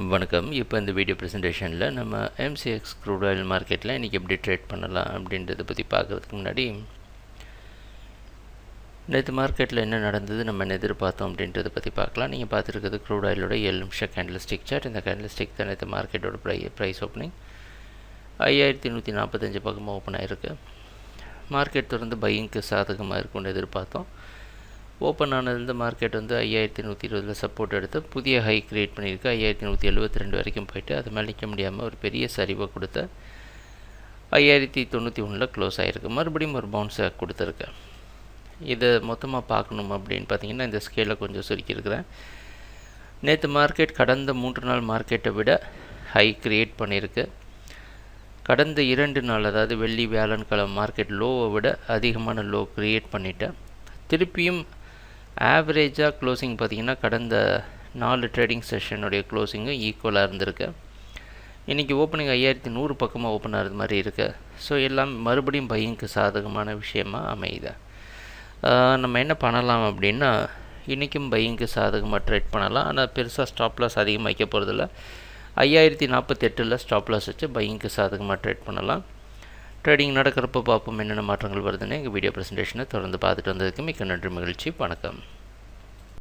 வணக்கம். இப்போ இந்த வீடியோ ப்ரெசன்டேஷனில் நம்ம எம்சிஎக்ஸ் க்ரூட் ஆயில் மார்க்கெட்டில் இன்றைக்கி எப்படி ட்ரேட் பண்ணலாம் அப்படின்றத பற்றி பார்க்குறதுக்கு முன்னாடி நேற்று மார்க்கெட்டில் என்ன நடந்தது, நம்ம என்ன எதிர்பார்த்தோம் அப்படின்றத பற்றி பார்க்கலாம். நீங்கள் பார்த்துருக்கிறது க்ரூட் ஆயிலோட 7 நிமிஷம் கேண்டில்ஸ்டிக் சார்ட். இந்த கேண்டில்ஸ்டிக் தான் நேற்று மார்க்கெட்டோட ப்ரைஸ் ஓப்பனிங் 5145 பக்கமாக ஓப்பன் ஆகிருக்கு. மார்க்கெட் தொடர்ந்து பையிங்க்கு சாதகமாக இருக்கும்னு எதிர்பார்த்தோம். ஓப்பன் ஆனது மார்க்கெட் 5120 சப்போர்ட் எடுத்து புதிய ஹை கிரியேட் பண்ணியிருக்கு. 5172 வரைக்கும் போயிட்டு அது மேலே நிற்க முடியாமல் ஒரு பெரிய சரிவை கொடுத்து 5091 க்ளோஸ் ஆகிருக்கு. மறுபடியும் ஒரு பவுன்ஸை கொடுத்துருக்கு. இதை மொத்தமாக பார்க்கணும் அப்படின்னு பார்த்தீங்கன்னா இந்த ஸ்கேலை கொஞ்சம் சுருக்கியிருக்கிறேன். நேற்று மார்க்கெட் கடந்த 3 நாள் மார்க்கெட்டை விட ஹை கிரியேட் பண்ணியிருக்கு. கடந்த 2 நாள், அதாவது வெள்ளி வியாழன் கிழமை மார்க்கெட் லோவை விட அதிகமான லோ கிரியேட் பண்ணிட்டேன். திருப்பியும் ஆவரேஜாக க்ளோசிங் பார்த்திங்கன்னா கடந்த 4 ட்ரேடிங் செஷனுடைய க்ளோசிங்கும் ஈக்குவலாக இருந்திருக்கு. இன்றைக்கி ஓப்பனிங் 5100 பக்கமாக ஓப்பன் ஆகிறது மாதிரி இருக்குது. ஸோ எல்லாம் மறுபடியும் பையிங்க்கு சாதகமான விஷயமாக அமையுது. நம்ம என்ன பண்ணலாம் அப்படின்னா, இன்றைக்கும் பையிங்க்கு சாதகமாக ட்ரேட் பண்ணலாம். ஆனால் பெருசாக ஸ்டாப் லாஸ் அதிகமாக வைக்க போகிறதில்ல. 5048 ஸ்டாப் லாஸ் வச்சு பையிங்க்கு சாதகமாக ட்ரேட் பண்ணலாம். ட்ரேடிங் நடக்கிறப்போ பார்ப்போம் என்னென்ன மாற்றங்கள் வருதுன்னு. எங்கள் வீடியோ ப்ரெசன்டேஷனை தொடர்ந்து பார்த்துட்டு வந்ததுக்கு மிக்க நன்றி, மகிழ்ச்சி, வணக்கம்.